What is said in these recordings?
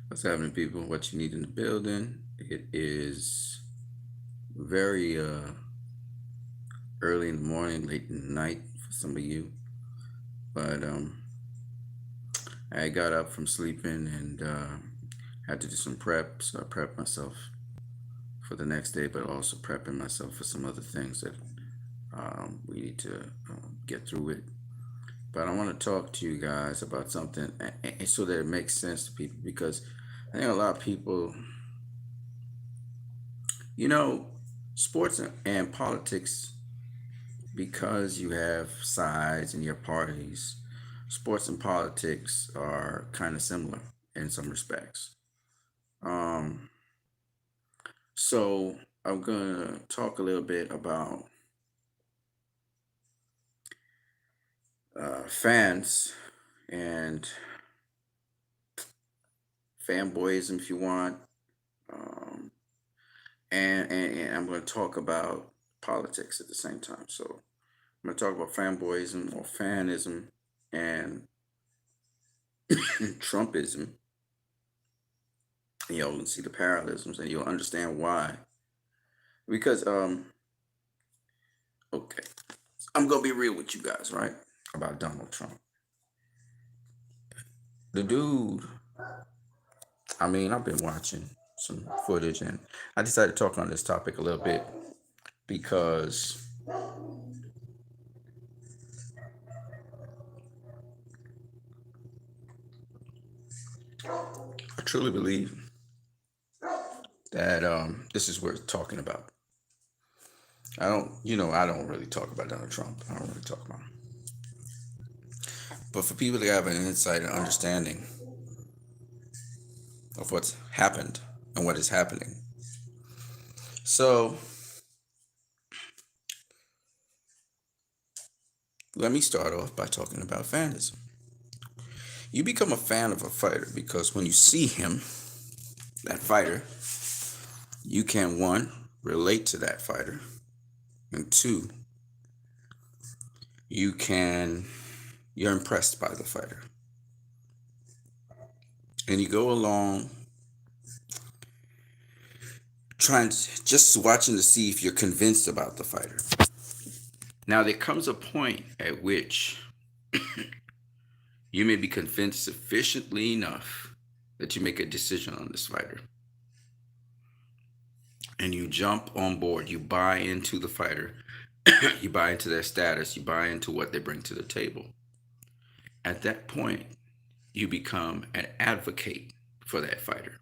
What's happening, people? What you need in the building? It is very early in the morning, late in the night for some of you. But I got up from sleeping and had to do some prep. So I prepped myself for the next day, but also prepping myself for some other things that we need to get through it. But I want to talk to you guys about something so that it makes sense to people because I think a lot of people, you know, sports and politics, because you have sides and your parties, sports and politics are kind of similar in some respects. Um, so I'm gonna talk a little bit about fans and fanboyism, if you want, um, and I'm going to talk about politics at the same time. So I'm going to talk about fanboyism or fanism and Trumpism. You'll see the parallelisms and you'll understand why. Because okay, I'm gonna be real with you guys, right? About Donald Trump. The dude, I mean, I've been watching some footage and I decided to talk on this topic a little bit because I truly believe that this is worth talking about. I don't really talk about Donald Trump. I don't really talk about him. But for people to have an insight and understanding of what's happened and what is happening. So let me start off by talking about fanism. You become a fan of a fighter because when you see him, that fighter, you can one, relate to that fighter, and two, you're impressed by the fighter. And you go along trying just watching to see if you're convinced about the fighter. Now there comes a point at which you may be convinced sufficiently enough that you make a decision on this fighter. And you jump on board, you buy into the fighter, you buy into their status, you buy into what they bring to the table. At that point, you become an advocate for that fighter.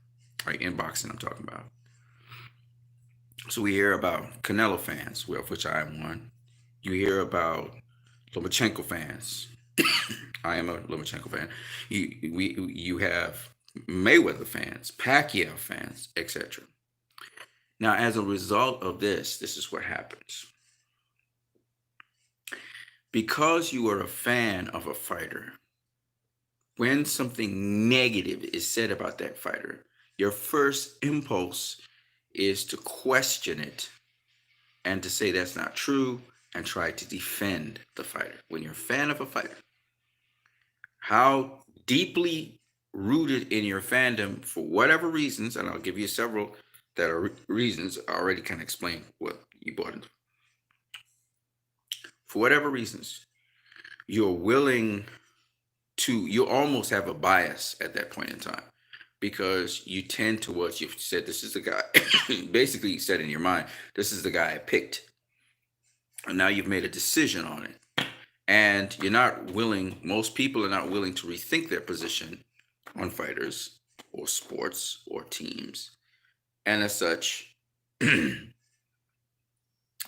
Right, in boxing, I'm talking about. So we hear about Canelo fans, of which I am one. You hear about Lomachenko fans. I am a Lomachenko fan. You have Mayweather fans, Pacquiao fans, etc. Now, as a result of this is what happens. Because you are a fan of a fighter, when something negative is said about that fighter, your first impulse is to question it and to say that's not true and try to defend the fighter. When you're a fan of a fighter, how deeply rooted in your fandom for whatever reasons, and I'll give you several that are reasons, I already kind of explain what you bought into. For whatever reasons, you're willing to, you almost have a bias at that point in time because you tend towards, you've said, this is the guy, basically you said in your mind, this is the guy I picked. And now you've made a decision on it. And you're not willing, most people are not willing to rethink their position on fighters or sports or teams. And as such, they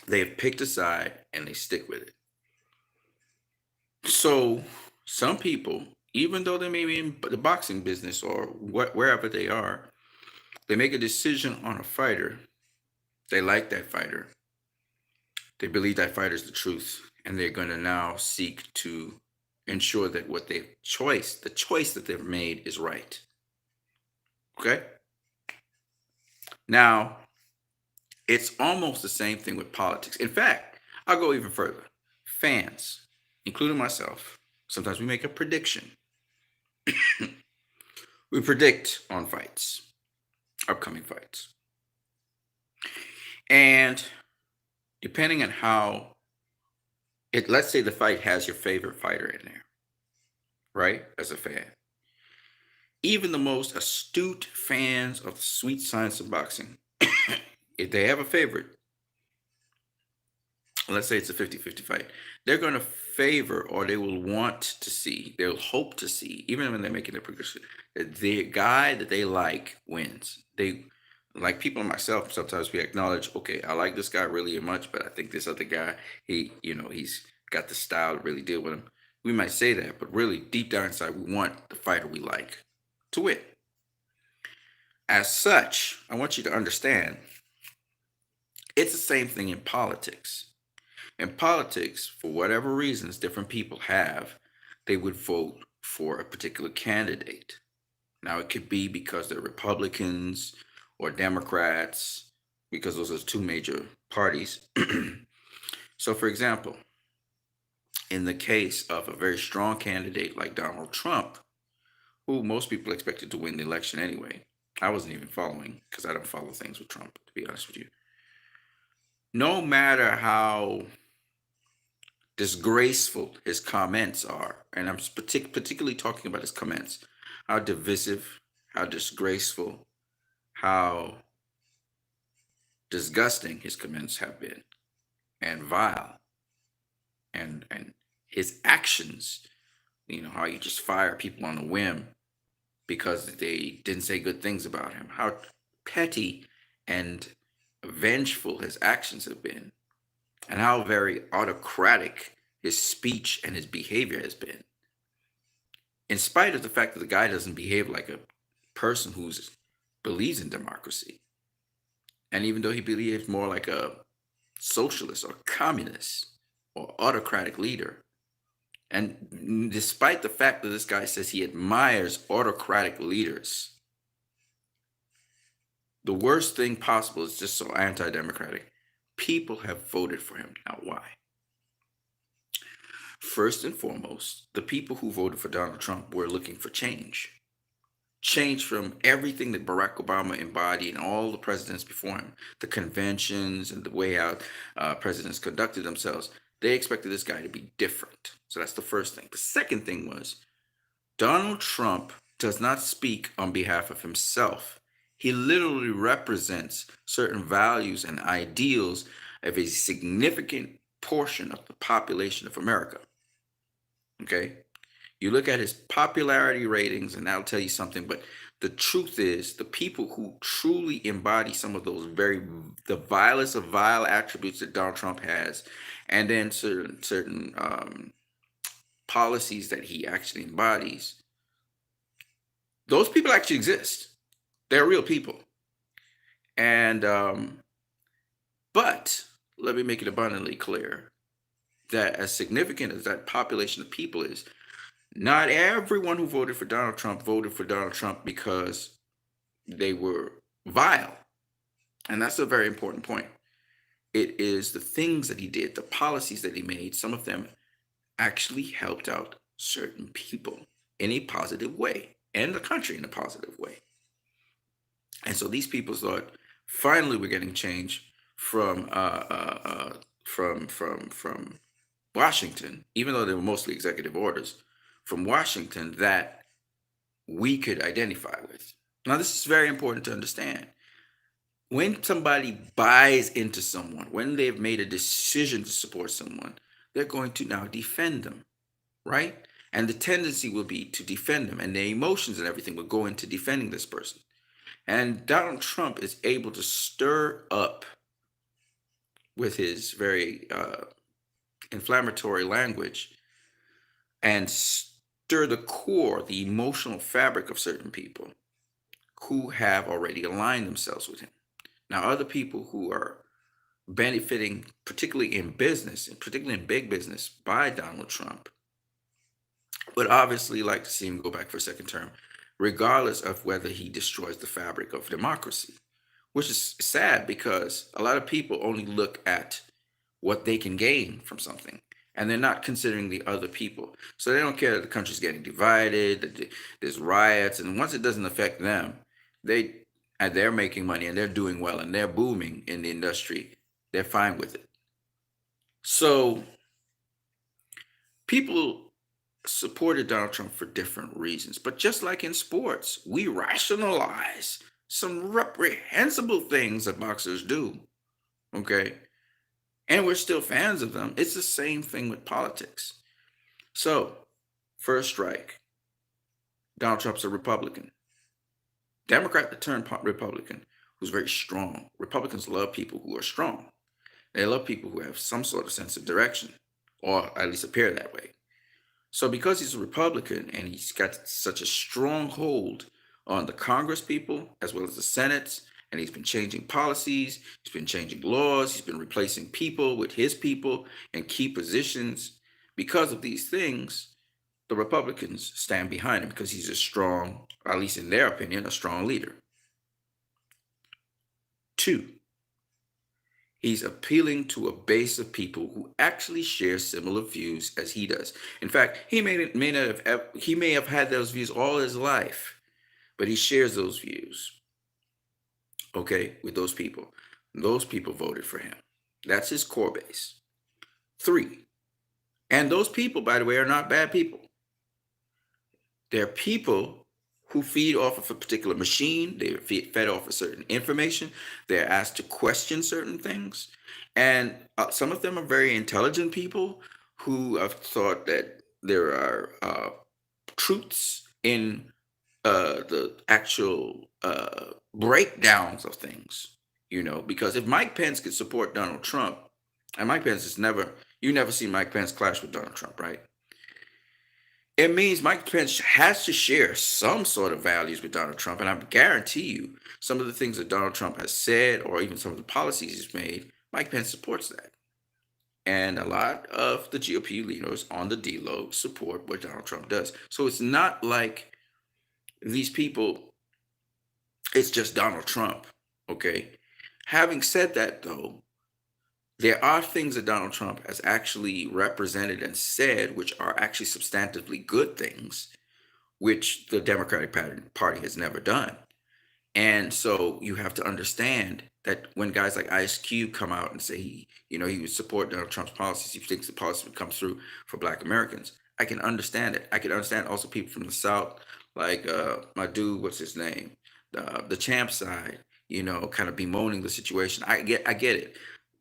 have picked a side and they stick with it. So some people, even though they may be in the boxing business or wherever they are, they make a decision on a fighter. They like that fighter. They believe that fighter is the truth, and they're going to now seek to ensure that what the choice that they've made is right. Okay? Now, it's almost the same thing with politics. In fact, I'll go even further. Fans, including myself, sometimes we make a prediction. We predict on fights, upcoming fights. And depending on how it, let's say the fight has your favorite fighter in there, right? As a fan. Even the most astute fans of the sweet science of boxing, if they have a favorite, let's say it's a 50-50 fight, they're going to favor, or they will want to see, they'll hope to see, even when they're making their prediction, that the guy that they like wins. They, like people and myself, sometimes we acknowledge, okay, I like this guy really much, but I think this other guy, he's got the style to really deal with him. We might say that, but really deep down inside, we want the fighter we like to win. As such, I want you to understand, it's the same thing in politics. In politics, for whatever reasons different people have, they would vote for a particular candidate. Now, it could be because they're Republicans or Democrats, because those are two major parties. So, for example, in the case of a very strong candidate like Donald Trump, who most people expected to win the election anyway, I wasn't even following because I don't follow things with Trump, to be honest with you. No matter how disgraceful his comments are, and I'm particularly talking about his comments, how divisive, how disgraceful, how disgusting his comments have been, and vile, and his actions, how you just fire people on a whim because they didn't say good things about him, how petty and vengeful his actions have been, and how very autocratic his speech and his behavior has been. In spite of the fact that the guy doesn't behave like a person who believes in democracy, and even though he behaves more like a socialist or communist or autocratic leader, and despite the fact that this guy says he admires autocratic leaders, the worst thing possible is just so anti-democratic. People have voted for him. Now, why? First and foremost, the people who voted for Donald Trump were looking for change. Change from everything that Barack Obama embodied and all the presidents before him, the conventions and the way how presidents conducted themselves. They expected this guy to be different. So that's the first thing. The second thing was, Donald Trump does not speak on behalf of himself. He literally represents certain values and ideals of a significant portion of the population of America. Okay? You look at his popularity ratings, and that'll tell you something, but the truth is, the people who truly embody some of those the vilest of vile attributes that Donald Trump has, and then certain policies that he actually embodies, those people actually exist. They're real people. And but let me make it abundantly clear that as significant as that population of people is, not everyone who voted for Donald Trump because they were vile. And that's a very important point. It is the things that he did, the policies that he made, some of them actually helped out certain people in a positive way, and the country in a positive way. And so these people thought, finally, we're getting change from Washington, even though they were mostly executive orders from Washington that we could identify with. Now, this is very important to understand. When somebody buys into someone, when they've made a decision to support someone, they're going to now defend them, right? And the tendency will be to defend them, and their emotions and everything will go into defending this person. And Donald Trump is able to stir up with his very inflammatory language and stir the core, the emotional fabric of certain people who have already aligned themselves with him. Now, other people who are benefiting, particularly in business, and particularly in big business, by Donald Trump, would obviously like to see him go back for a second term, regardless of whether he destroys the fabric of democracy, which is sad because a lot of people only look at what they can gain from something and they're not considering the other people. So they don't care that the country's getting divided, that there's riots, and once it doesn't affect them, they and they're making money and they're doing well and they're booming in the industry. They're fine with it. So people supported Donald Trump for different reasons. But just like in sports, we rationalize some reprehensible things that boxers do. Okay. And we're still fans of them. It's the same thing with politics. So, first strike, Donald Trump's a Republican. Democrat that turned Republican, who's very strong. Republicans love people who are strong. They love people who have some sort of sense of direction, or at least appear that way. So because he's a Republican and he's got such a strong hold on the Congress people as well as the Senate, and he's been changing policies, he's been changing laws, he's been replacing people with his people in key positions. Because of these things, the Republicans stand behind him because he's a strong, at least in their opinion, a strong leader. Two, he's appealing to a base of people who actually share similar views as he does. In fact, he may have had those views all his life, but he shares those views, okay, with those people. Those people voted for him. That's his core base. Three, and those people, by the way, are not bad people. They're people who feed off of a particular machine. They're fed off of certain information. They're asked to question certain things. And some of them are very intelligent people who have thought that there are truths in the actual breakdowns of things, because if Mike Pence could support Donald Trump, and Mike Pence you never see Mike Pence clash with Donald Trump, right? It means Mike Pence has to share some sort of values with Donald Trump. And I guarantee you, some of the things that Donald Trump has said, or even some of the policies he's made, Mike Pence supports that. And a lot of the GOP leaders on the D-Lo support what Donald Trump does. So it's not like these people, it's just Donald Trump, okay? Having said that, though, there are things that Donald Trump has actually represented and said which are actually substantively good things, which the Democratic Party has never done. And so you have to understand that when guys like Ice Cube come out and say he would support Donald Trump's policies, he thinks the policy would come through for Black Americans. I can understand it. I can understand also people from the South, like my dude, what's his name, the Champ side, kind of bemoaning the situation. I get it.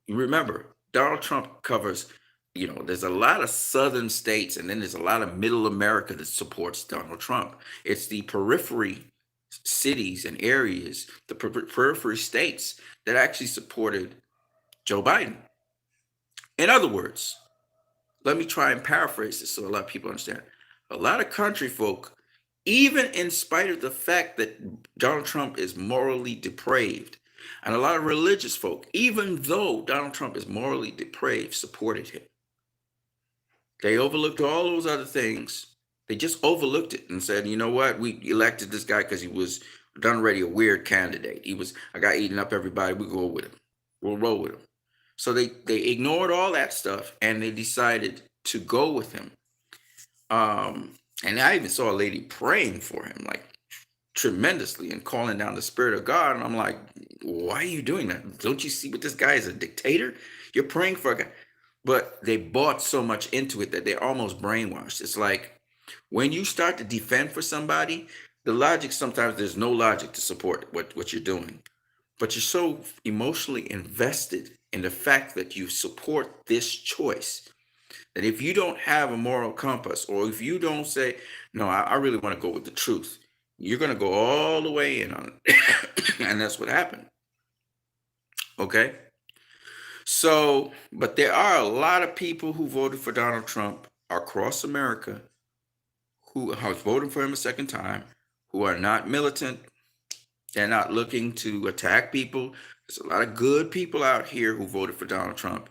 Remember, Donald Trump covers, there's a lot of southern states and then there's a lot of middle America that supports Donald Trump. It's the periphery cities and areas, the periphery states that actually supported Joe Biden. In other words, let me try and paraphrase this so a lot of people understand. A lot of country folk, even in spite of the fact that Donald Trump is morally depraved, and a lot of religious folk, even though Donald Trump is morally depraved, supported him. They overlooked all those other things. They just overlooked it and said, you know what? We elected this guy because he was done already a weird candidate. He was a guy eating up everybody. We go with him. We'll roll with him. So they ignored all that stuff and they decided to go with him. And I even saw a lady praying for him, like tremendously, and calling down the spirit of God. And I'm like, why are you doing that? Don't you see what this guy is, a dictator? You're praying for a guy. But they bought so much into it that they're almost brainwashed. It's like when you start to defend for somebody, the logic, sometimes there's no logic to support what you're doing. But you're so emotionally invested in the fact that you support this choice that if you don't have a moral compass, or if you don't say, no, I really want to go with the truth, you're going to go all the way in on it. And that's what happened. Okay. So, but there are a lot of people who voted for Donald Trump across America who have voted for him a second time, who are not militant. They're not looking to attack people. There's a lot of good people out here who voted for Donald Trump.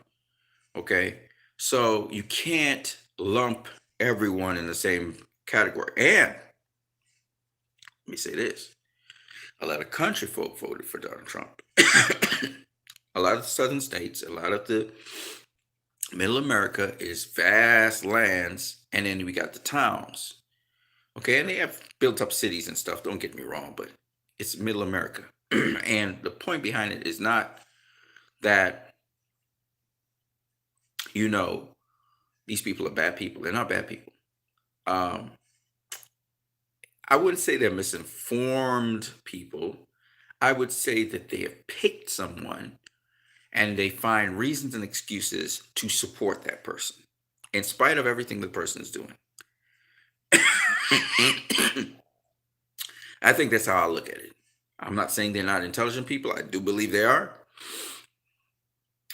Okay. So you can't lump everyone in the same category. And let me say this. A lot of country folk voted for Donald Trump. A lot of the southern states, a lot of the Middle America is vast lands, and then we got the towns. Okay, and they have built up cities and stuff. Don't get me wrong, but it's Middle America, and the point behind it is not that you know these people are bad people. They're not bad people. Um, I wouldn't say they're misinformed people. I would say that they have picked someone and they find reasons and excuses to support that person in spite of everything the person is doing. I think that's how I look at it. I'm not saying they're not intelligent people. I do believe they are.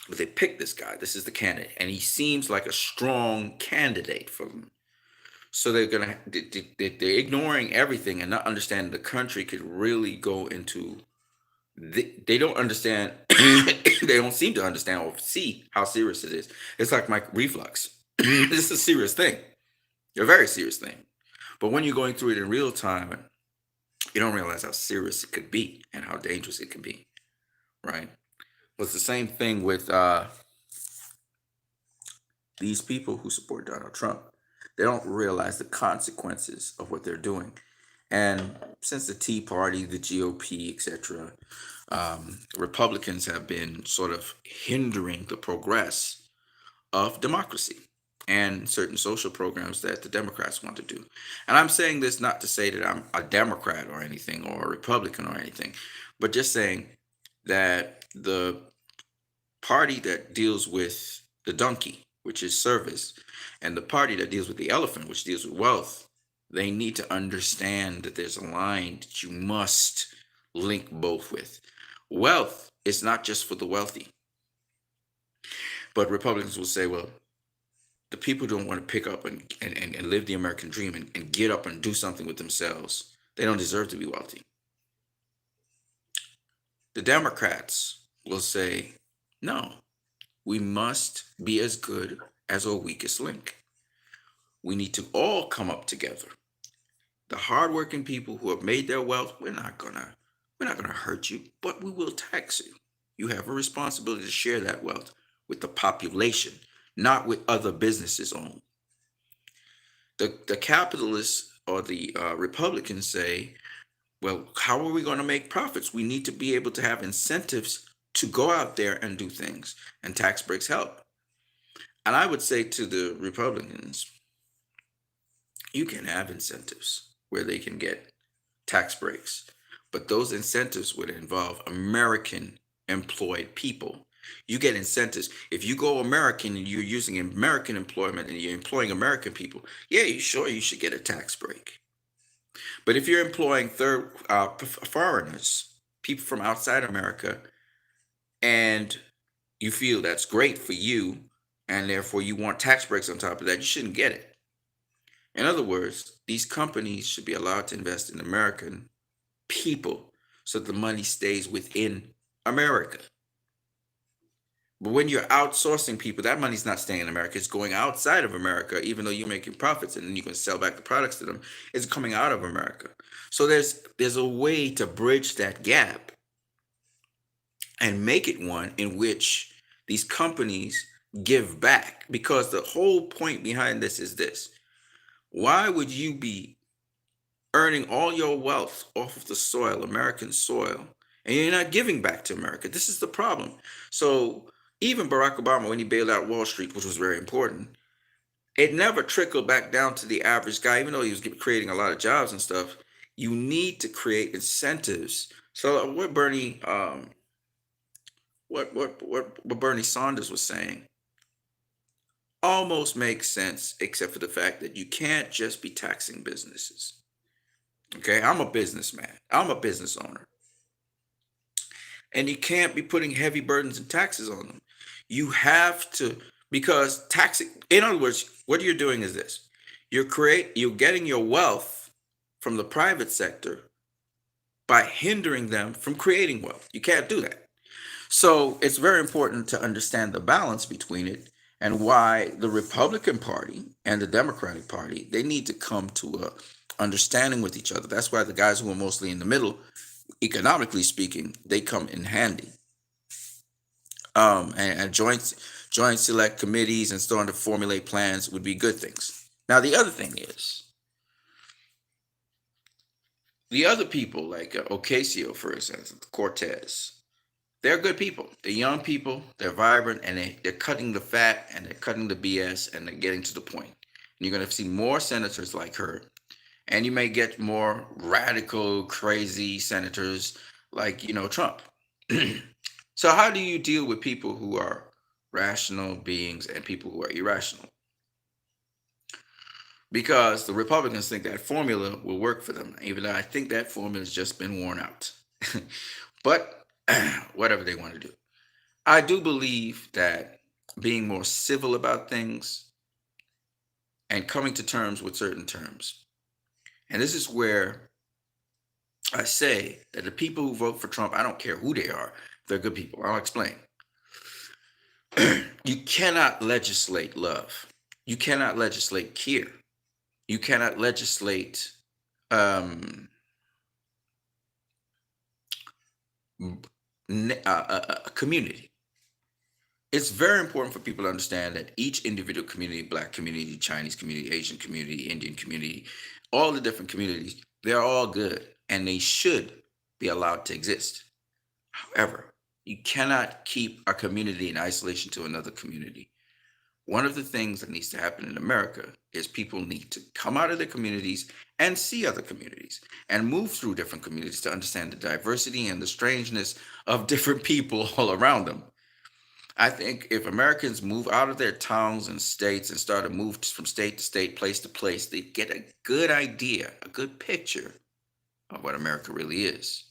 But they picked this guy. This is the candidate. And he seems like a strong candidate for them. So they're ignoring everything and not understanding the country could really go into. They don't understand. They don't seem to understand or see how serious it is. It's like my reflux. This is a serious thing. A very serious thing. But when you're going through it in real time, you don't realize how serious it could be and how dangerous it can be, right? Well, it's the same thing with these people who support Donald Trump. They don't realize the consequences of what they're doing. And since the Tea Party, the GOP, etc., Republicans have been sort of hindering the progress of democracy and certain social programs that the Democrats want to do. And I'm saying this not to say that I'm a Democrat or anything or a Republican or anything, but just saying that the party that deals with the donkey, which is service, and the party that deals with the elephant, which deals with wealth, they need to understand that there's a line that you must link both with. Wealth is not just for the wealthy. But Republicans will say, well, the people don't want to pick up and live the American dream and get up and do something with themselves. They don't deserve to be wealthy. The Democrats will say, no, we must be as good as our weakest link. We need to all come up together. The hardworking people who have made their wealth, we're not gonna hurt you, but we will tax you. You have a responsibility to share that wealth with the population, not with other businesses owned. The capitalists or the Republicans say, well, how are we going to make profits? We need to be able to have incentives to go out there and do things, and tax breaks help. And I would say to the Republicans, you can have incentives where they can get tax breaks, but those incentives would involve American employed people. You get incentives if you go American and you're using American employment and you're employing American people. Yeah, you sure you should get a tax break. But if you're employing foreigners, people from outside America, and you feel that's great for you, and therefore you want tax breaks on top of that, you shouldn't get it. In other words, these companies should be allowed to invest in American people so that the money stays within America. But when you're outsourcing people, that money's not staying in America. It's going outside of America, even though you're making profits and then you can sell back the products to them. It's coming out of America. So there's a way to bridge that gap and make it one in which these companies give back. Because the whole point behind this is this. Why would you be earning all your wealth off of the soil, American soil, and you're not giving back to America? This is the problem. So even Barack Obama, when he bailed out Wall Street, which was very important, it never trickled back down to the average guy, even though he was creating a lot of jobs and stuff. You need to create incentives. So what Bernie Sanders was saying almost makes sense, except for the fact that you can't just be taxing businesses. Okay, I'm a businessman. I'm a business owner. And you can't be putting heavy burdens and taxes on them. You have to, because taxing, in other words, what you're doing is this. You're getting your wealth from the private sector by hindering them from creating wealth. You can't do that. So it's very important to understand the balance between it and why the Republican Party and the Democratic Party, they need to come to a understanding with each other. That's why the guys who are mostly in the middle, economically speaking, they come in handy. And joint Joint select committees and starting to formulate plans would be good things. Now, the other thing is, the other people like Ocasio, for example, Cortez, they're good people. They're young people, they're vibrant, and they're cutting the fat and they're cutting the BS and they're getting to the point. And you're going to see more senators like her. And you may get more radical, crazy senators like, Trump. So, how do you deal with people who are rational beings and people who are irrational? Because the Republicans think that formula will work for them, even though I think that formula has just been worn out. But whatever they want to do. I do believe that being more civil about things and coming to terms with certain terms. And this is where I say that the people who vote for Trump, I don't care who they are, they're good people. I'll explain. You cannot legislate love. You cannot legislate care. You cannot legislate a community. It's very important for people to understand that each individual community, Black community, Chinese community, Asian community, Indian community, all the different communities, they're all good and they should be allowed to exist. However, you cannot keep a community in isolation to another community. One of the things that needs to happen in America is people need to come out of their communities and see other communities and move through different communities to understand the diversity and the strangeness of different people all around them. I think if Americans move out of their towns and states and start to move from state to state, place to place, they get a good idea, a good picture of what America really is.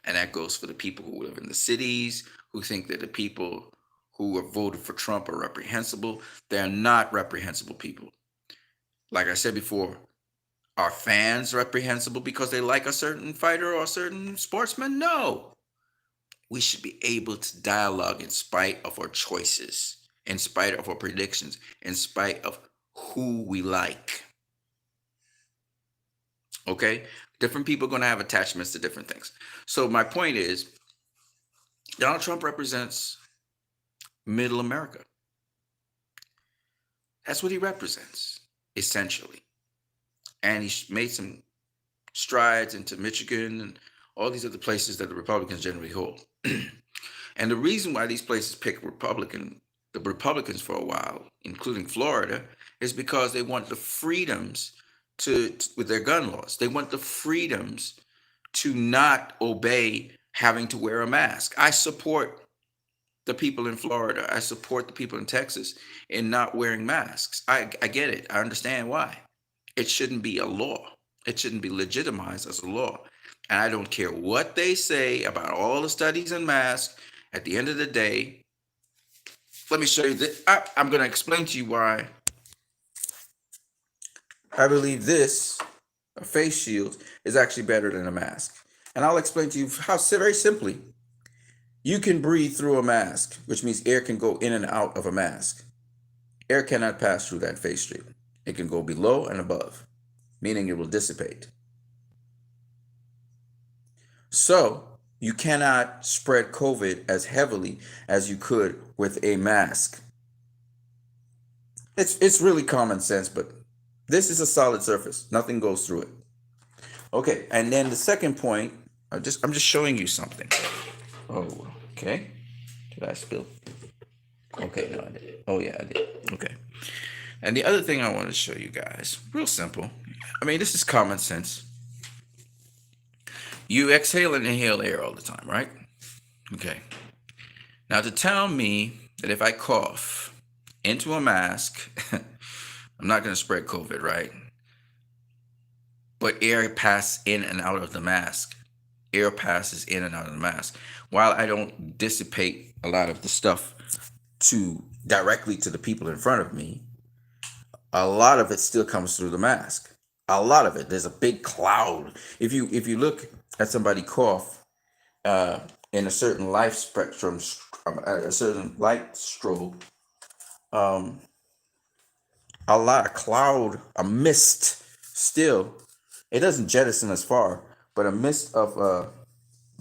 And that goes for the people who live in the cities, who think that the people who have voted for Trump are reprehensible. They're not reprehensible people. Like I said before, are fans reprehensible because they like a certain fighter or a certain sportsman? No. We should be able to dialogue in spite of our choices, in spite of our predictions, in spite of who we like. Okay? Different people are going to have attachments to different things. So my point is, Donald Trump represents middle America. That's what he represents, essentially. And he made some strides into Michigan and all these other places that the Republicans generally hold. And the reason why these places pick the Republicans for a while, including Florida, is because they want the freedoms with their gun laws. They want the freedoms to not obey having to wear a mask. I support the people in Florida. I support the people in Texas in not wearing masks. I get it. I understand why. It shouldn't be a law. It shouldn't be legitimized as a law. And I don't care what they say about all the studies in masks. At the end of the day, let me show you this. I'm going to explain to you why I believe this, a face shield, is actually better than a mask. And I'll explain to you how very simply you can breathe through a mask, which means air can go in and out of a mask. Air cannot pass through that face shield. It can go below and above, meaning it will dissipate. So you cannot spread COVID as heavily as you could with a mask. It's really common sense, but this is a solid surface. Nothing goes through it. Okay, and then the second point, I'm just showing you something. Oh, okay. Did I spill? Okay, no, I did. Oh yeah, I did. Okay. And the other thing I want to show you guys, real simple. I mean, this is common sense. You exhale and inhale air all the time, right? Okay. Now to tell me that if I cough into a mask, I'm not going to spread COVID, right? But air passes in and out of the mask. Air passes in and out of the mask. While I don't dissipate a lot of the stuff directly to the people in front of me, a lot of it still comes through the mask. A lot of it. There's a big cloud. If you look at somebody cough in a certain life spectrum, a certain light strobe, a lot of cloud, a mist still. It doesn't jettison as far, but a mist of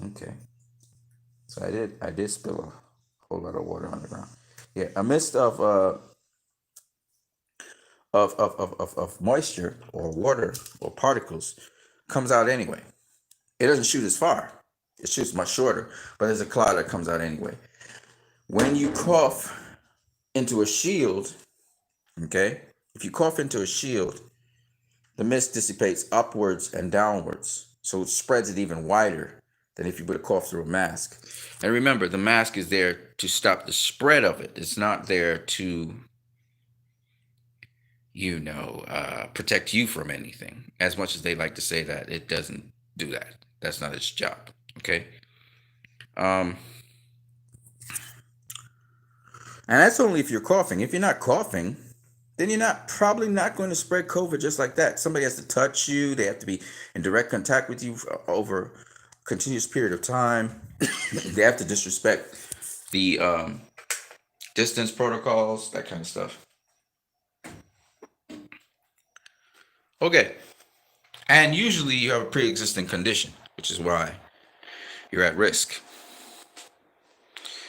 okay. So I did spill a whole lot of water on the ground. Yeah, a mist of moisture or water or particles comes out anyway. It doesn't shoot as far. It shoots much shorter, but there's a cloud that comes out anyway. When you cough into a shield, okay, if you cough into a shield, the mist dissipates upwards and downwards, so it spreads it even wider than if you put a cough through a mask. And remember, the mask is there to stop the spread of it. It's not there to, protect you from anything. As much as they like to say that, it doesn't do that. That's not its job. Okay. Um, and that's only if you're coughing. If you're not coughing, then you're probably not going to spread COVID just like that. Somebody has to touch you. They have to be in direct contact with you over a continuous period of time. They have to disrespect the distance protocols, that kind of stuff. Okay. And usually you have a pre-existing condition, which is why you're at risk.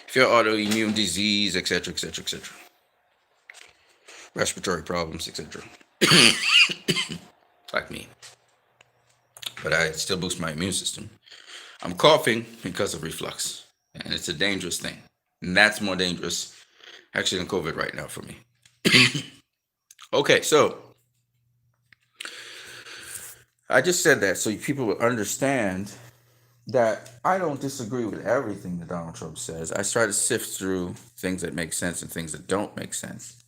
If you have autoimmune disease, etc., etc., etc., respiratory problems, etc., like me, but I still boost my immune system. I'm coughing because of reflux, and it's a dangerous thing. And that's more dangerous, actually, than COVID right now for me. Okay, so I just said that so people will understand that I don't disagree with everything that Donald Trump says. I try to sift through things that make sense and things that don't make sense.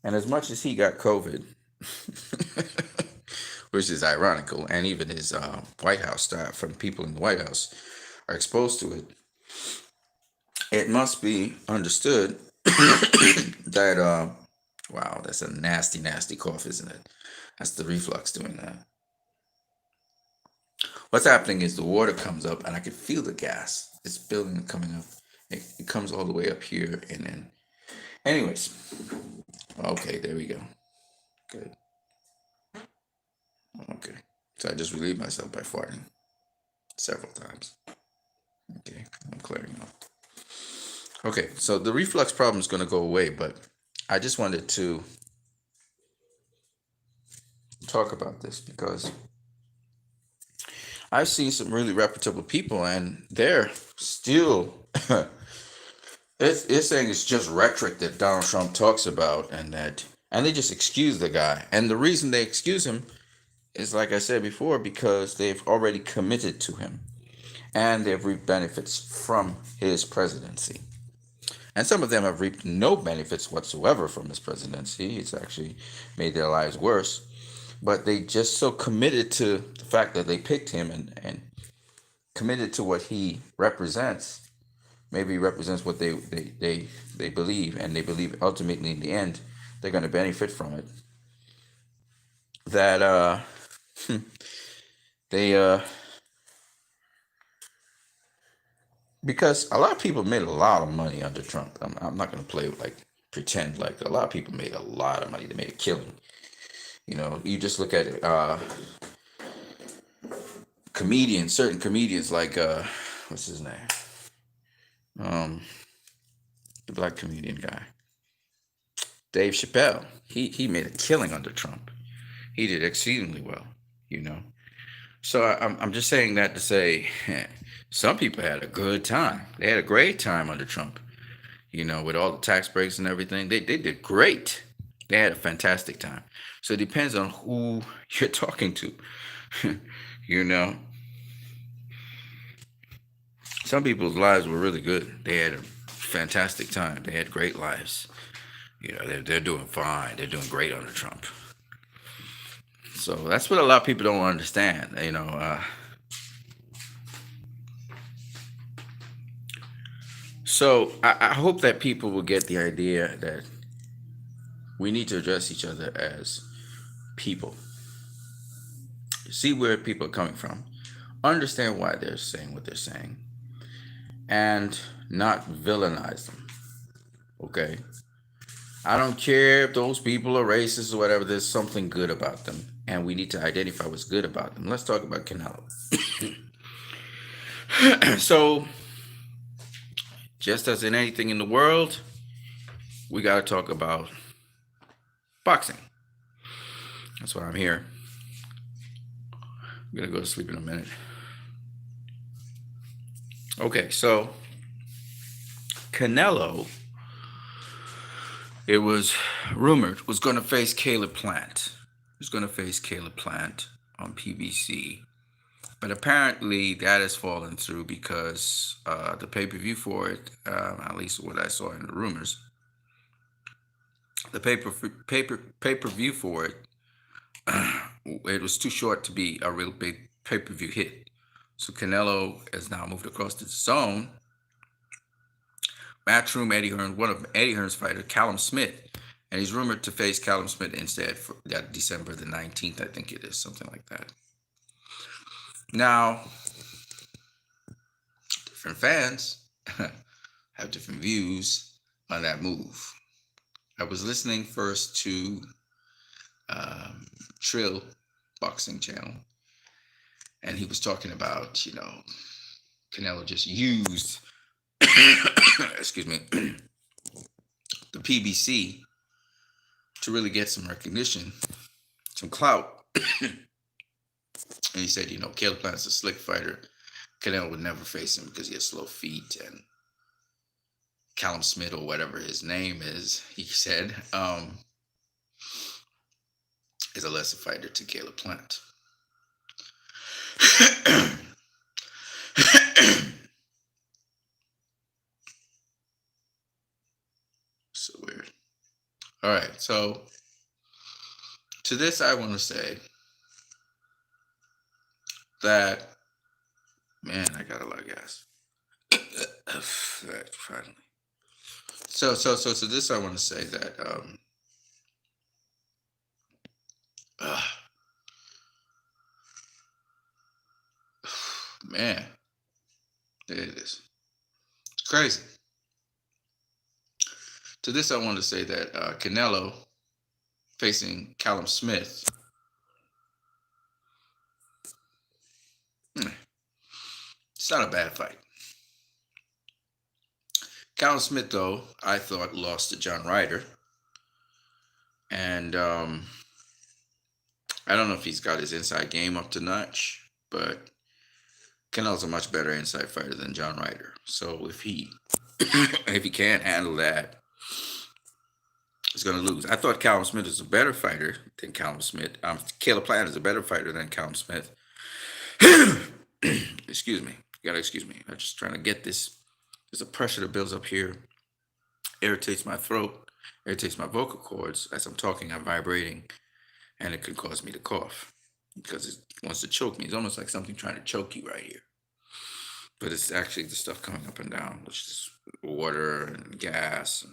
And as much as he got COVID, which is ironical, and even his White House staff from people in the White House are exposed to it, it must be understood that, wow, that's a nasty, nasty cough, isn't it? That's the reflux doing that. What's happening is the water comes up, and I can feel the gas. It's building and coming up. It comes all the way up here, and then, anyways, okay, there we go. Good. Okay, so I just relieved myself by farting several times. Okay, I'm clearing up. Okay, so the reflux problem is going to go away, but I just wanted to talk about this because I've seen some really reputable people, and they're still it's saying it's just rhetoric that Donald Trump talks about, and they just excuse the guy. And the reason they excuse him is, like I said before, because they've already committed to him, and they've reaped benefits from his presidency. And some of them have reaped no benefits whatsoever from his presidency. It's actually made their lives worse. But they just so committed to the fact that they picked him and committed to what he represents. Maybe he represents what they believe, and they believe ultimately in the end they're going to benefit from it. That they because a lot of people made a lot of money under Trump. I'm not going to pretend like a lot of people made a lot of money. They made a killing. You just look at certain comedians like what's his name? The black comedian guy, Dave Chappelle. He made a killing under Trump. He did exceedingly well. So I'm just saying that to say some people had a good time. They had a great time under Trump. With all the tax breaks and everything, they did great. They had a fantastic time. So it depends on who you're talking to. Some people's lives were really good. They had a fantastic time. They had great lives. They're doing fine. They're doing great under Trump. So that's what a lot of people don't understand. So I hope that people will get the idea that we need to address each other as people. See where people are coming from. Understand why they're saying what they're saying. And not villainize them. Okay? I don't care if those people are racist or whatever. There's something good about them. And we need to identify what's good about them. Let's talk about Canelo. So, just as in anything in the world, we got to talk about boxing. That's why I'm here. I'm going to go to sleep in a minute. Okay, so Canelo, it was rumored, was going to face Caleb Plant. He was going to face Caleb Plant on PBC. But apparently that has fallen through because the pay-per-view for it, at least what I saw in the rumors, the pay-per-view for it, it was too short to be a real big pay-per-view hit. So Canelo has now moved across to the zone. Matchroom Eddie Hearn, one of Eddie Hearn's fighters, Callum Smith, and he's rumored to face Callum Smith instead for that December the 19th, I think it is, something like that. Now, different fans have different views on that move. I was listening first to Trill Boxing Channel, and he was talking about, Canelo just used, excuse me, the PBC to really get some recognition, some clout. And he said, Caleb Plant's a slick fighter. Canelo would never face him because he has slow feet. And Callum Smith, or whatever his name is, he said, is a lesser fighter to Caleb Plant. So weird. All right, so to this I want to say that, man, I got a lot of gas. Finally. So this I want to say that man, there it is. It's crazy. To this I want to say that Canelo facing Callum Smith, it's not a bad fight. Callum Smith, though, I thought lost to John Ryder. And I don't know if he's got his inside game up to notch, but Canelo's a much better inside fighter than John Ryder. So if he if he can't handle that, he's going to lose. I thought Callum Smith is a better fighter than Callum Smith. Caleb Plant is a better fighter than Callum Smith. Excuse me. You got to excuse me. I'm just trying to get this. There's a pressure that builds up here, irritates my throat, irritates my vocal cords. As I'm talking, I'm vibrating, and it can cause me to cough because it wants to choke me. It's almost like something trying to choke you right here. But it's actually the stuff coming up and down, which is water and gas.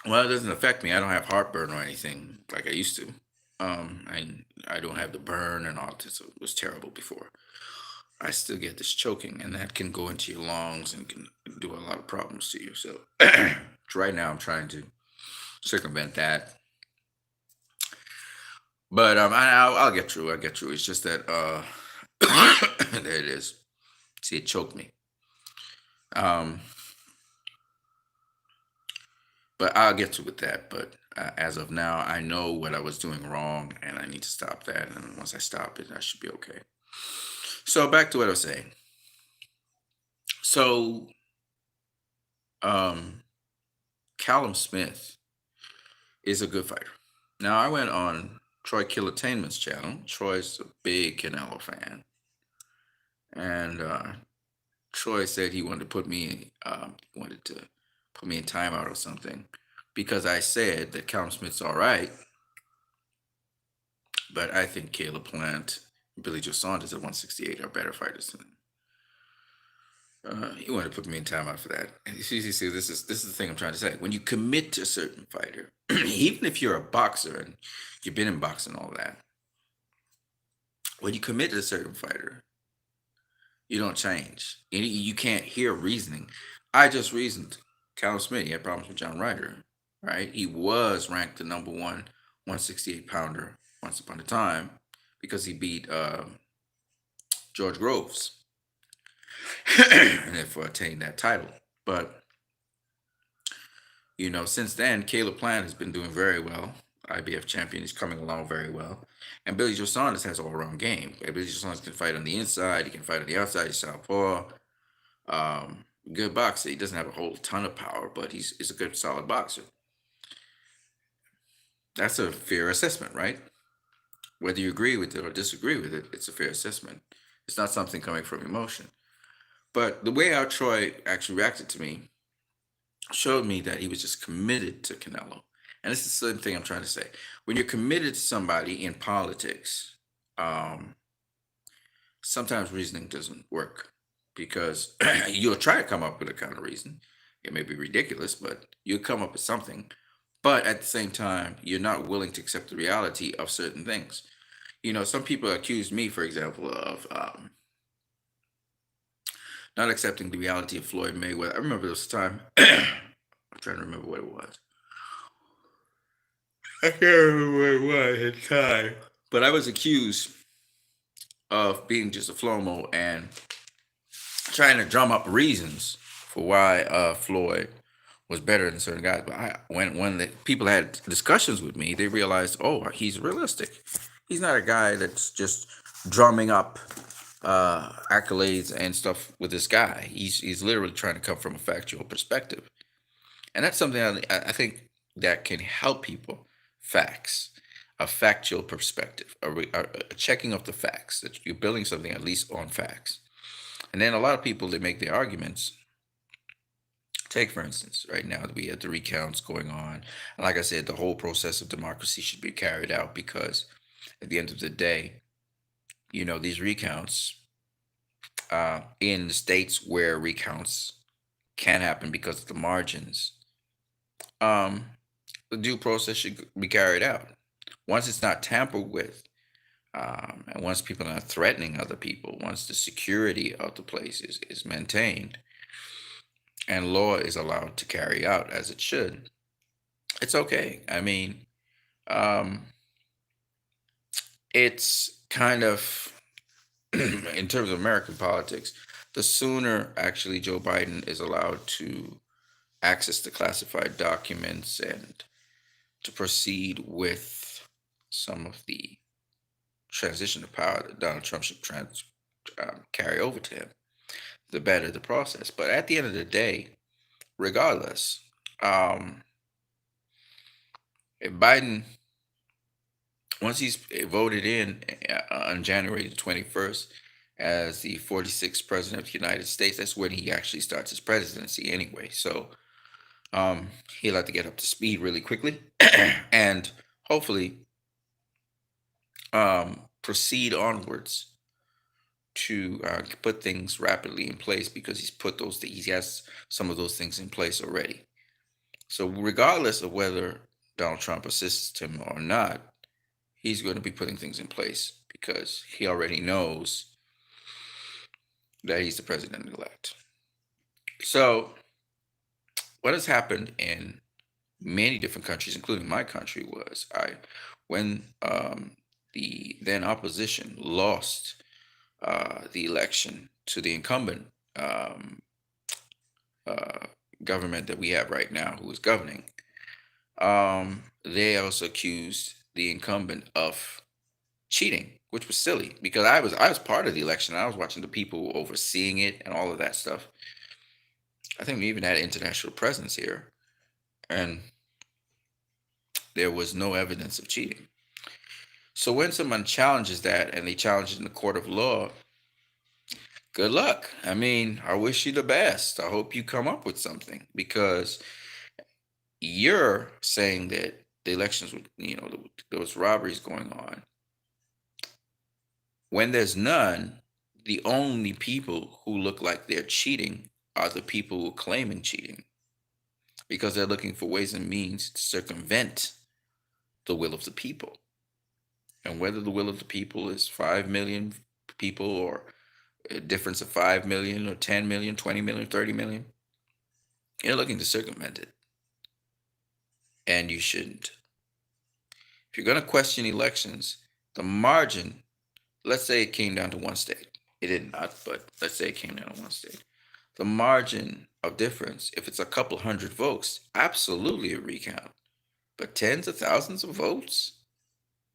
Well, it doesn't affect me. I don't have heartburn or anything like I used to. I don't have the burn and all this. It was terrible before. I still get this choking, and that can go into your lungs and can do a lot of problems to you. So right now I'm trying to circumvent that. But I'll get through. I'll get through. It's just that there it is. See, it choked me. But I'll get to with that. But as of now, I know what I was doing wrong, and I need to stop that. And once I stop it, I should be okay. So back to what I was saying. So Callum Smith is a good fighter. Now, I went on Troy Killatainment's channel. Troy's a big Canelo fan. And Troy said he wanted to put me in timeout or something because I said that Callum Smith's all right, but I think Caleb Plant, Billy Joe Saunders at 168 are better fighters than him. He wanted to put me in timeout for that. And see, this is the thing I'm trying to say. When you commit to a certain fighter, even if you're a boxer and you've been in boxing and all that, when you commit to a certain fighter, you don't change. You can't hear reasoning. I just reasoned. Callum Smith, he had problems with John Ryder, right? He was ranked the number one 168 pounder once upon a time because he beat George Groves. and therefore attain that title. But since then, Caleb Plant has been doing very well. IBF champion is coming along very well. And Billy Joe Saunders has all around game. Billy Joe Saunders can fight on the inside, he can fight on the outside, he's southpaw. Good boxer. He doesn't have a whole ton of power, but he's a good solid boxer. That's a fair assessment, right? Whether you agree with it or disagree with it, it's a fair assessment. It's not something coming from emotion. But the way how Troy actually reacted to me showed me that he was just committed to Canelo. And this is the same thing I'm trying to say. When you're committed to somebody in politics, um, sometimes reasoning doesn't work because you'll try to come up with a kind of reason. It may be ridiculous, but you'll come up with something. But at the same time, you're not willing to accept the reality of certain things. Some people accuse me, for example, of not accepting the reality of Floyd Mayweather. I remember this time. I'm trying to remember what it was. I can't remember what it was at the time. But I was accused of being just a flomo and trying to drum up reasons for why Floyd was better than certain guys. But when the people had discussions with me, they realized, oh, he's realistic. He's not a guy that's just drumming up accolades and stuff with this guy. He's literally trying to come from a factual perspective, and that's something I think that can help people. Facts, a factual perspective, a checking of the facts, that you're building something at least on facts. And then a lot of people, they make their arguments. Take, for instance, right now we have the recounts going on. And like I said, the whole process of democracy should be carried out because at the end of the day, these recounts in the states where recounts can happen because of the margins, um, the due process should be carried out. Once it's not tampered with, and once people are not threatening other people, once the security of the place is maintained and law is allowed to carry out as it should, it's okay. I mean, um, it's kind of, in terms of American politics, the sooner actually Joe Biden is allowed to access the classified documents and to proceed with some of the transition of power that Donald Trump should carry over to him, the better the process. But at the end of the day, regardless, um, if Biden, once he's voted in on January the 21st as the 46th president of the United States, that's when he actually starts his presidency anyway. So he'll have to get up to speed really quickly and hopefully proceed onwards to put things rapidly in place because he has some of those things in place already. So regardless of whether Donald Trump assists him or not, he's going to be putting things in place because he already knows that he's the president-elect. So what has happened in many different countries, including my country, was when the then opposition lost the election to the incumbent uh, government that we have right now, who is governing, they also accused the incumbent of cheating, which was silly because I was part of the election. I was watching the people overseeing it and all of that stuff. I think we even had international presence here, and there was no evidence of cheating. So when someone challenges that and they challenge it in the court of law, good luck. I mean, I wish you the best. I hope you come up with something because you're saying that the elections, there was robberies going on. When there's none, the only people who look like they're cheating are the people who are claiming cheating because they're looking for ways and means to circumvent the will of the people. And whether the will of the people is 5 million people or a difference of 5 million or 10 million, 20 million, 30 million, you're looking to circumvent it. And you shouldn't. If you're going to question elections, the margin, let's say it came down to one state. It did not, but let's say it came down to one state. The margin of difference, if it's a couple hundred votes, absolutely a recount. But tens of thousands of votes?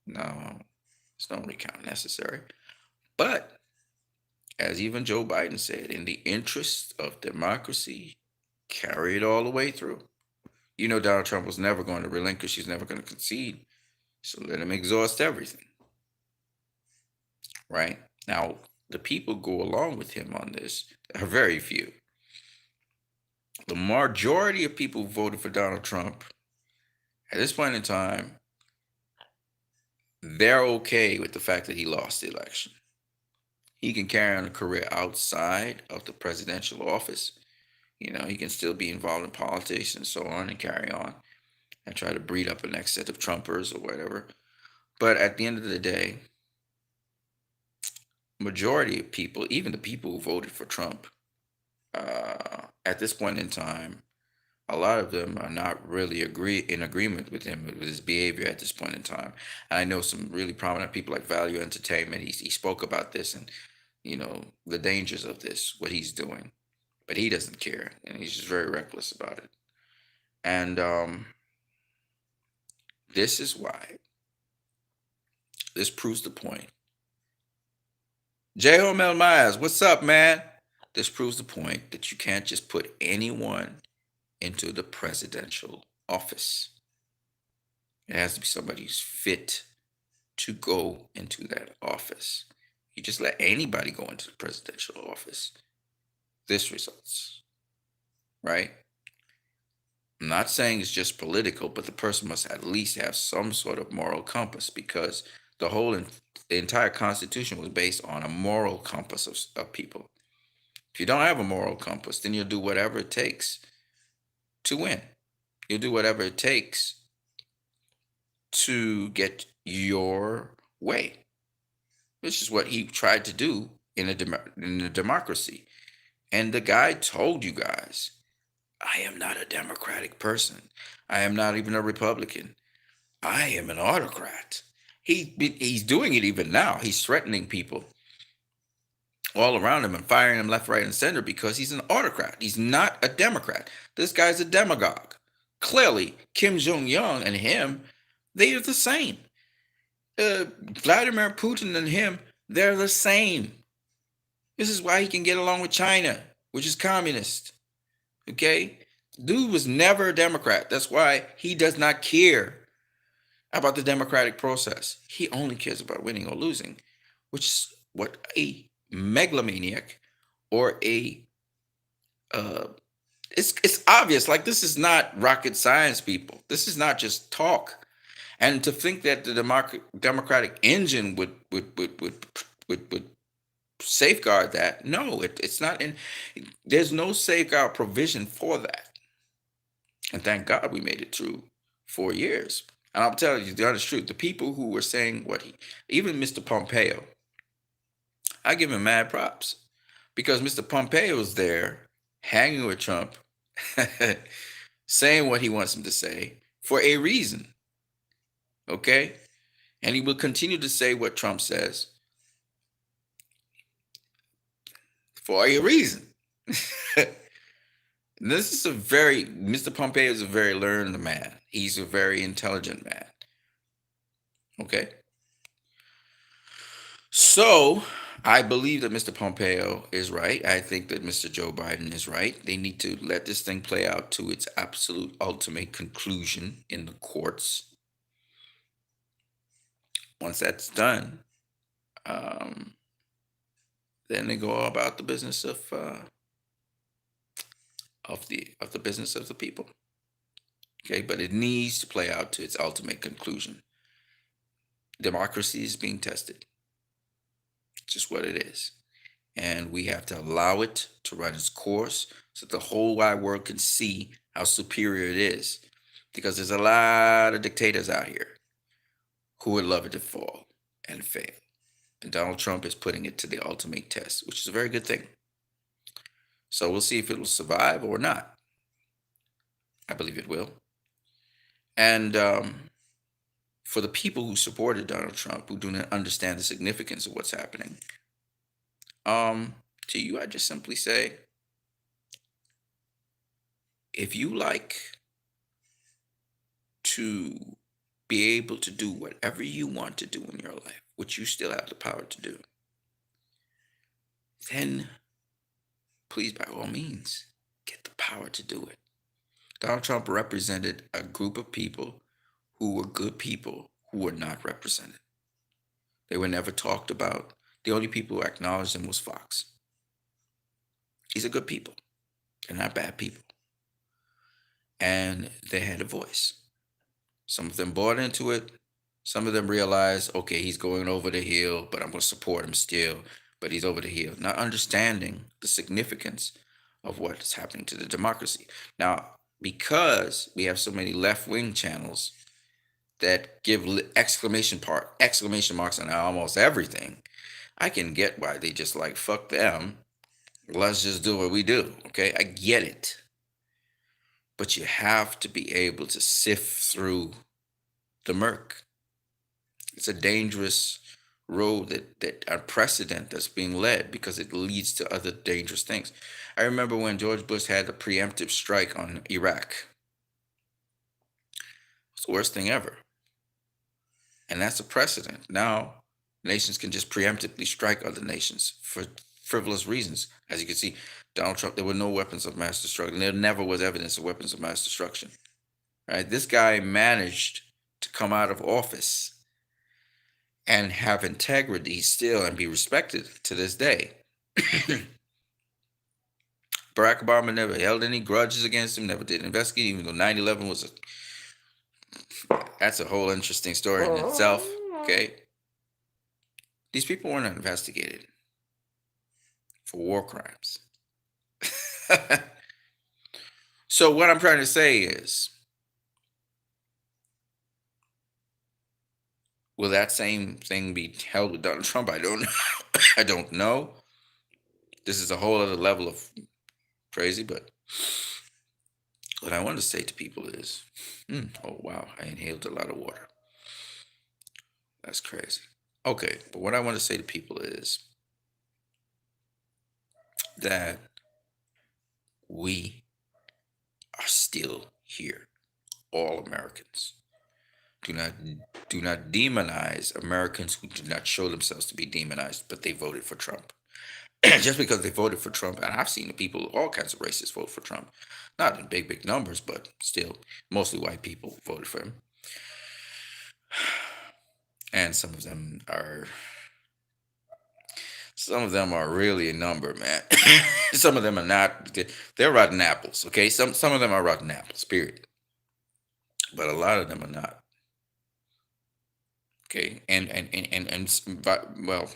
No, there's no recount necessary. But as even Joe Biden said, in the interest of democracy, carry it all the way through. You know, Donald Trump was never going to relinquish, he's never going to concede. So let him exhaust everything. Right? Now, the people go along with him on this are very few. The majority of people who voted for Donald Trump at this point in time, they're okay with the fact that he lost the election. He can carry on a career outside of the presidential office. You know, he can still be involved in politics and so on and carry on and try to breed up a next set of Trumpers or whatever. But at the end of the day, majority of people, even the people who voted for Trump, at this point in time, a lot of them are not really in agreement with him with his behavior at this point in time. And I know some really prominent people like Value Entertainment. He spoke about this and the dangers of this, what he's doing, but he doesn't care, and he's just very reckless about it. And this is why this proves the point. J. Homel Myers, what's up, man? This proves the point that you can't just put anyone into the presidential office. It has to be somebody who's fit to go into that office. You just let anybody go into the presidential office, this results, right? I'm not saying it's just political, but the person must at least have some sort of moral compass, because the entire Constitution was based on a moral compass of people. If you don't have a moral compass, then you'll do whatever it takes to win. You'll do whatever it takes to get your way, which is what he tried to do in a democracy. And the guy told you guys, I am not a democratic person. I am not even a Republican. I am an autocrat. He's doing it even now. He's threatening people all around him and firing them left, right, and center because he's an autocrat. He's not a Democrat. This guy's a demagogue. Clearly, Kim Jong-un and him, they are the same. Vladimir Putin and him, they're the same. This is why he can get along with China, which is communist. Okay? Dude was never a Democrat. That's why he does not care about the democratic process. He only cares about winning or losing, which is what a megalomaniac or it's obvious. Like, this is not rocket science, people. This is not just talk. And to think that the democratic engine would safeguard that, no, it's not in. There's no safeguard provision for that. And thank God we made it through 4 years. And I'll tell you the honest truth: the people who were saying even Mr. Pompeo, I give him mad props, because Mr. Pompeo was there hanging with Trump, saying what he wants him to say for a reason. Okay? And he will continue to say what Trump says for a reason. Mr. Pompeo is a very learned man. He's a very intelligent man. Okay? So, I believe that Mr. Pompeo is right. I think that Mr. Joe Biden is right. They need to let this thing play out to its absolute ultimate conclusion in the courts. Once that's done, then they go about the business of the business of the people. Okay, but it needs to play out to its ultimate conclusion. Democracy is being tested. It's just what it is. And we have to allow it to run its course so that the whole wide world can see how superior it is. Because there's a lot of dictators out here who would love it to fall and fail. And Donald Trump is putting it to the ultimate test, which is a very good thing. So we'll see if it will survive or not. I believe it will. And for the people who supported Donald Trump, who do not understand the significance of what's happening, Um, to you, I just simply say, if you like to be able to do whatever you want to do in your life, which you still have the power to do, then please, by all means, get the power to do it. Donald Trump represented a group of people who were good people who were not represented. They were never talked about. The only people who acknowledged him was Fox. These are good people. They're not bad people. And they had a voice. Some of them bought into it. Some of them realized, okay, he's going over the hill, but I'm going to support him still. But he's over the hill, not understanding the significance of what's happening to the democracy. Now, because we have so many left-wing channels that give exclamation marks on almost everything, I can get why they just like fuck them. Let's just do what we do. Okay, I get it, but you have to be able to sift through the murk. It's a dangerous road that a precedent that's being led because it leads to other dangerous things. I remember when George Bush had a preemptive strike on Iraq. It's the worst thing ever. And that's a precedent. Now, nations can just preemptively strike other nations for frivolous reasons. As you can see, Donald Trump, there were no weapons of mass destruction. There never was evidence of weapons of mass destruction. Right? This guy managed to come out of office and have integrity still and be respected to this day. Barack Obama never held any grudges against him, never did investigate, even though 9/11 was that's a whole interesting story in itself. Okay. These people weren't investigated for war crimes. So what I'm trying to say is, will that same thing be held with Donald Trump? I don't know. I don't know. This is a whole other level of crazy, but what I want to say to people is, oh wow, I inhaled a lot of water. That's crazy. Okay, but what I want to say to people is that we are still here, all Americans. Do not demonize Americans who do not show themselves to be demonized, but they voted for Trump. Just because they voted for Trump, and I've seen the people, all kinds of racists vote for Trump. Not in big numbers, but still, mostly white people voted for him. And some of them are really a number, man. Some of them are not. They're rotten apples, okay? Some of them are rotten apples, period. But a lot of them are not. Okay, well,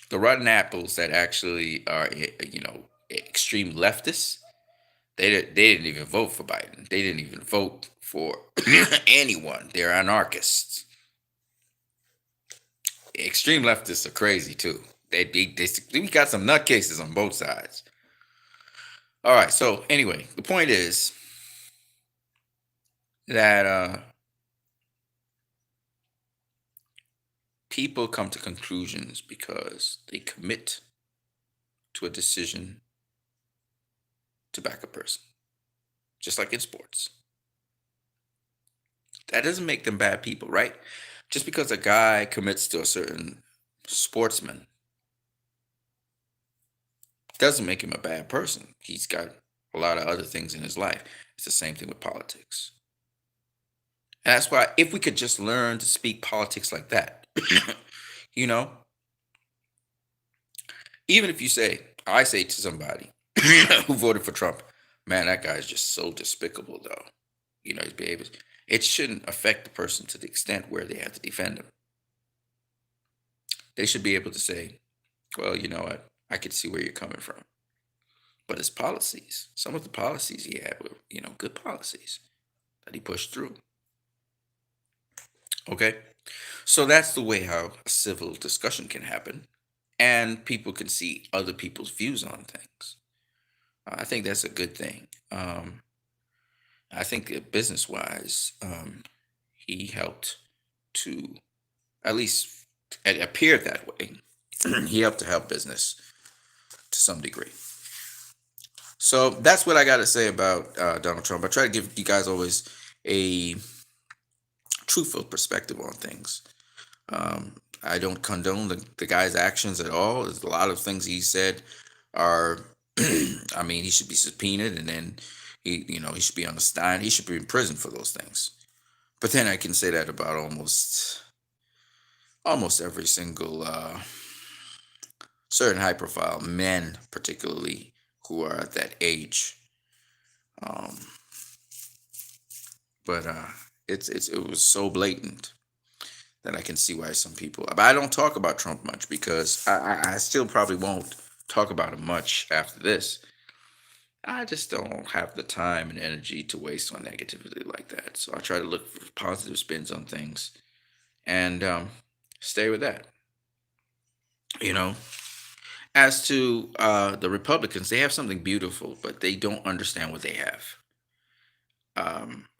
the rotten apples that actually are, extreme leftists, they didn't even vote for Biden. They didn't even vote for anyone. They're anarchists. Extreme leftists are crazy too. We got some nutcases on both sides. All right. So anyway, the point is that people come to conclusions because they commit to a decision to back a person, just like in sports. That doesn't make them bad people, right? Just because a guy commits to a certain sportsman doesn't make him a bad person. He's got a lot of other things in his life. It's the same thing with politics. And that's why if we could just learn to speak politics like that, you know, even if I say to somebody who voted for Trump, man, that guy is just so despicable, though. His behavior. It shouldn't affect the person to the extent where they have to defend him. They should be able to say, well, you know what? I could see where you're coming from. But his policies, some of the policies he had were, good policies that he pushed through. Okay? So that's the way how a civil discussion can happen. And people can see other people's views on things. I think that's a good thing. I think that business-wise, he helped to at least it appeared that way He helped to help business to some degree. So that's what I got to say about Donald Trump. I try to give you guys always a truthful perspective on things. I don't condone the guy's actions at all. There's a lot of things he said are, I mean, he should be subpoenaed, and then he should be on the stand. He should be in prison for those things. But then I can say that about almost every single certain high profile men, particularly who are at that age. Um, but it was so blatant that I can see why some people. But I don't talk about Trump much because I still probably won't talk about him much after this. I just don't have the time and energy to waste on negativity like that. So I try to look for positive spins on things and stay with that. You know, as to the Republicans, they have something beautiful, but they don't understand what they have.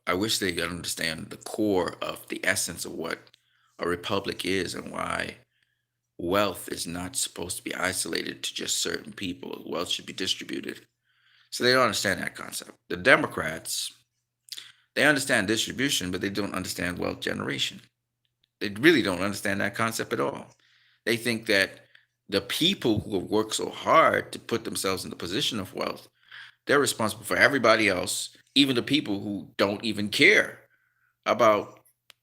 I wish they could understand the core of the essence of what a republic is and why wealth is not supposed to be isolated to just certain people. Wealth should be distributed. So they don't understand that concept. The Democrats, they understand distribution, but they don't understand wealth generation. They really don't understand that concept at all. They think that the people who have worked so hard to put themselves in the position of wealth, they're responsible for everybody else, even the people who don't even care about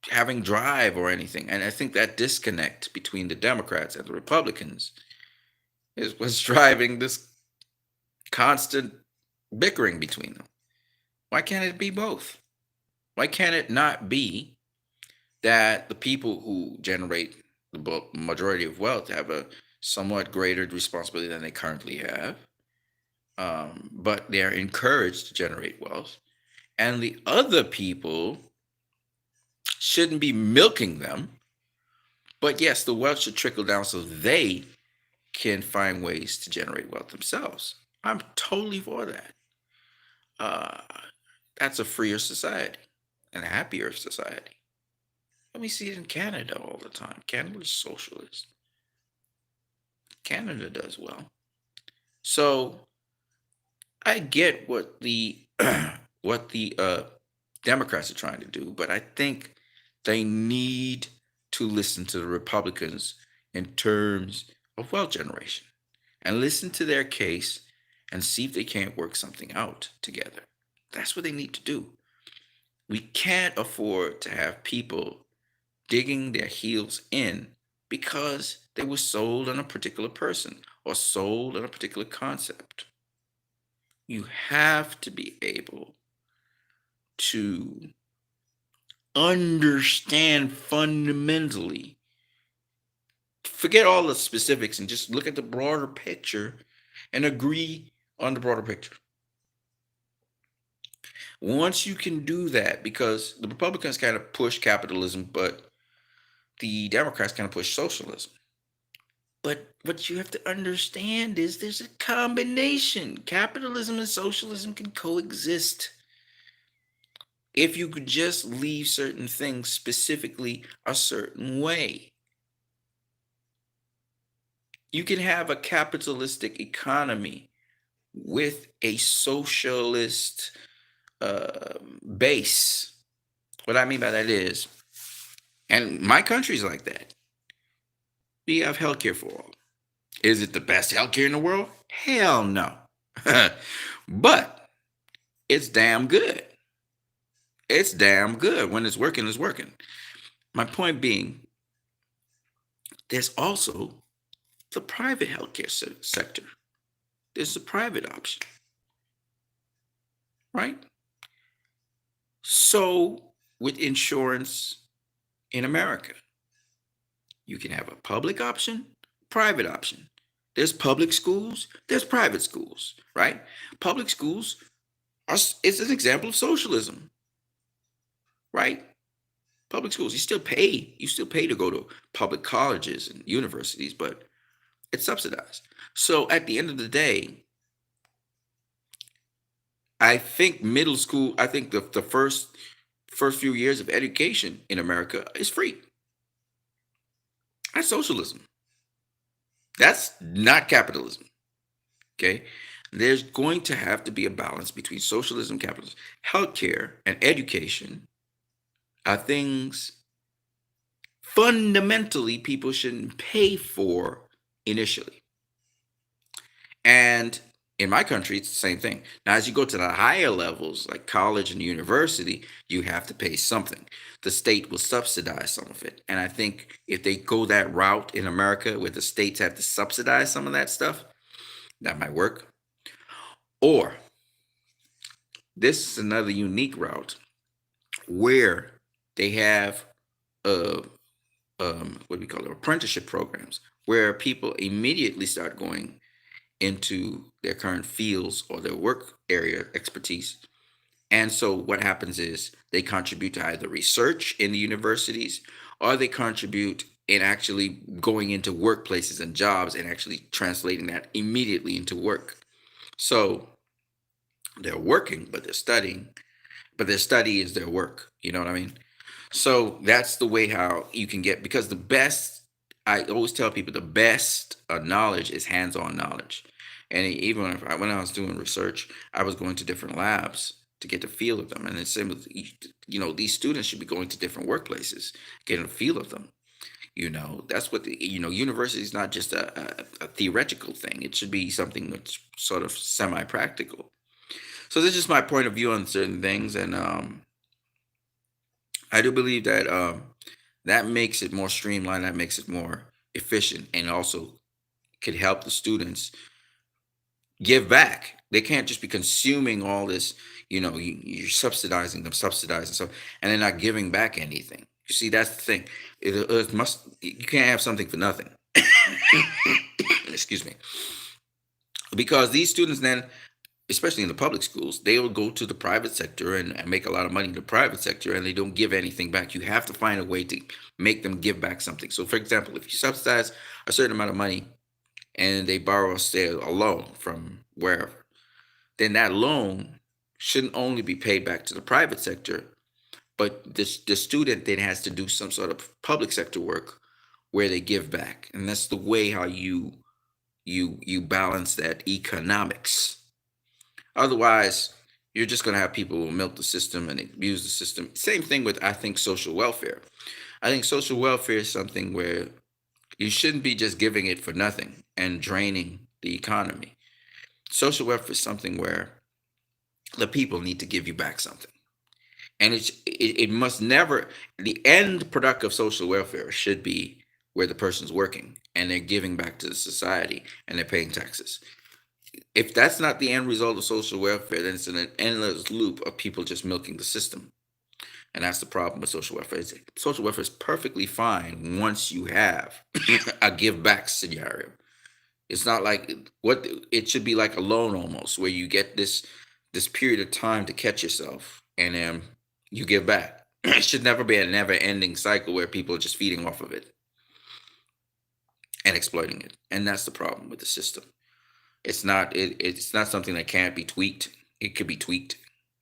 having drive or anything. And I think that disconnect between the Democrats and the Republicans is what's driving this constant bickering between them. Why can't it be both? Why can't it not be that the people who generate the majority of wealth have a somewhat greater responsibility than they currently have, but they're encouraged to generate wealth, and the other people shouldn't be milking them, but yes, the wealth should trickle down so they can find ways to generate wealth themselves. I'm totally for that. Uh, that's a freer society and a happier society. Let me see it in Canada all the time. Canada is socialist. Canada does well. So I get what the what the Democrats are trying to do, but I think they need to listen to the Republicans in terms of wealth generation and listen to their case and see if they can't work something out together. That's what they need to do. We can't afford to have people digging their heels in because they were sold on a particular person or sold on a particular concept. You have to be able to understand fundamentally. Forget all the specifics and just look at the broader picture and agree on the broader picture. Once you can do that, because the Republicans kind of push capitalism, but the Democrats kind of push socialism. But what you have to understand is there's a combination. Capitalism and socialism can coexist if you could just leave certain things specifically a certain way. You can have a capitalistic economy with a socialist base. What I mean by that is, and my country's like that. We have healthcare for all. Is it the best healthcare in the world? Hell no. But it's damn good. It's damn good. When it's working, it's working. My point being, there's also the private healthcare sector. There's the private option, right? So, with insurance in America, you can have a public option, private option. There's public schools, there's private schools, right? Public schools it's an example of socialism, right? Public schools, you still pay to go to public colleges and universities, but it's subsidized. So at the end of the day, I think middle school, I think the first few years of education in America is free. That's socialism. That's not capitalism. Okay. There's going to have to be a balance between socialism, capitalism. Healthcare and education are things fundamentally people shouldn't pay for initially. And in my country, it's the same thing. Now, as you go to the higher levels, like college and university, you have to pay something. The state will subsidize some of it. And I think if they go that route in America, where the states have to subsidize some of that stuff, that might work. Or this is another unique route where they have uh, what do we call it, apprenticeship programs, where people immediately start going into their current fields or their work area expertise. And so what happens is they contribute to either research in the universities, or they contribute in actually going into workplaces and jobs and actually translating that immediately into work. So they're working, but they're studying, but their study is their work. You know what I mean? So that's the way how you can get, because the best, I always tell people, the best knowledge is hands-on knowledge. And even when I was doing research, I was going to different labs to get the feel of them. And it's same with, these students should be going to different workplaces, getting a feel of them. That's what university is not just a theoretical thing. It should be something that's sort of semi-practical. So this is my point of view on certain things, and I do believe that that makes it more streamlined, that makes it more efficient, and also could help the students give back. They can't just be consuming all this, you're subsidizing them, subsidizing stuff, and they're not giving back anything. You see, that's the thing. You can't have something for nothing. Excuse me. Because these students then, especially in the public schools, they will go to the private sector and make a lot of money in the private sector, and they don't give anything back. You have to find a way to make them give back something. So, for example, if you subsidize a certain amount of money and they borrow, say, a loan from wherever, then that loan shouldn't only be paid back to the private sector, but the student then has to do some sort of public sector work where they give back, and that's the way how you balance that economics. Otherwise, you're just going to have people who milk the system and abuse the system. Same thing with, I think, social welfare. I think social welfare is something where you shouldn't be just giving it for nothing and draining the economy. Social welfare is something where the people need to give you back something. And it must never, the end product of social welfare should be where the person's working and they're giving back to the society and they're paying taxes. If that's not the end result of social welfare, then it's an endless loop of people just milking the system. And that's the problem with social welfare. Social welfare is perfectly fine once you have a give back scenario. It's not like what it should be, like a loan almost, where you get this period of time to catch yourself, and you give back. It should never be a never ending cycle where people are just feeding off of it and exploiting it. And that's the problem with the system. It's not something that can't be tweaked. It could be tweaked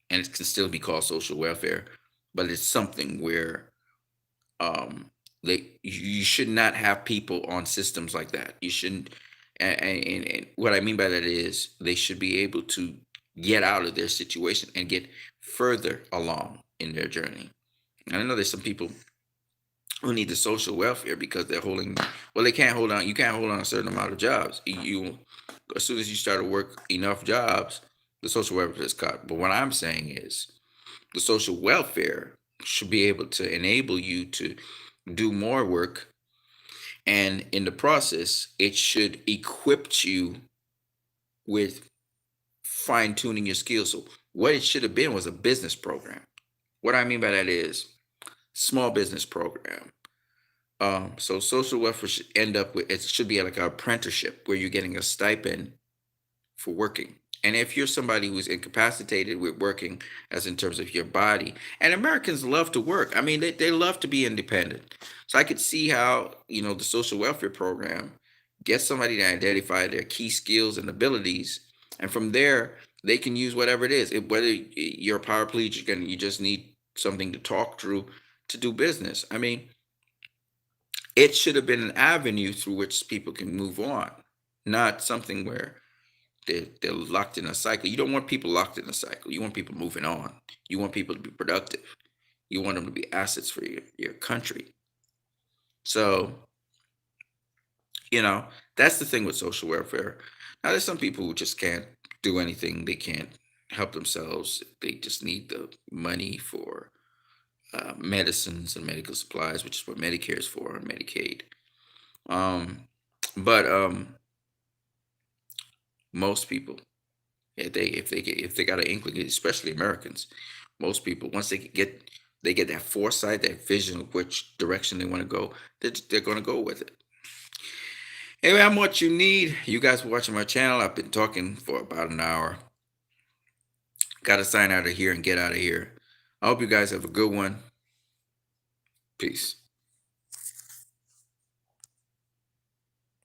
and it can still be called social welfare, but it's something where you should not have people on systems like that. You shouldn't, and what I mean by that is they should be able to get out of their situation and get further along in their journey. And I know there's some people who need the social welfare because they're holding, well, they can't hold on. You can't hold on a certain amount of jobs. You as soon as you start to work enough jobs, the social welfare is cut. But what I'm saying is the social welfare should be able to enable you to do more work, and in the process it should equip you with fine tuning your skills. So what it should have been was a business program. What I mean by that is small business program. So social welfare should end up with, it should be like an apprenticeship where you're getting a stipend for working. And if you're somebody who's incapacitated with working, as in terms of your body, and Americans love to work. I mean, they love to be independent. So I could see how, the social welfare program gets somebody to identify their key skills and abilities. And from there, they can use whatever it is. Whether you're a paraplegic and you just need something to talk through to do business. I mean, It should have been an avenue through which people can move on, not something where they're locked in a cycle. You don't want people locked in a cycle. You want people moving on. You want people to be productive. You want them to be assets for your country. So, you know, that's the thing with social welfare. Now, there's some people who just can't do anything. They can't help themselves. They just need the money for medicines and medical supplies, which is what Medicare is for, and Medicaid. Um, but most people, if they got an inkling, especially Americans, most people, once they get that foresight, that vision of which direction they want to go, they're going to go with it. Anyway, I'm what you need. You guys were watching my channel. I've been talking for about an hour. Got to sign out of here and get out of here. I hope you guys have a good one. Peace.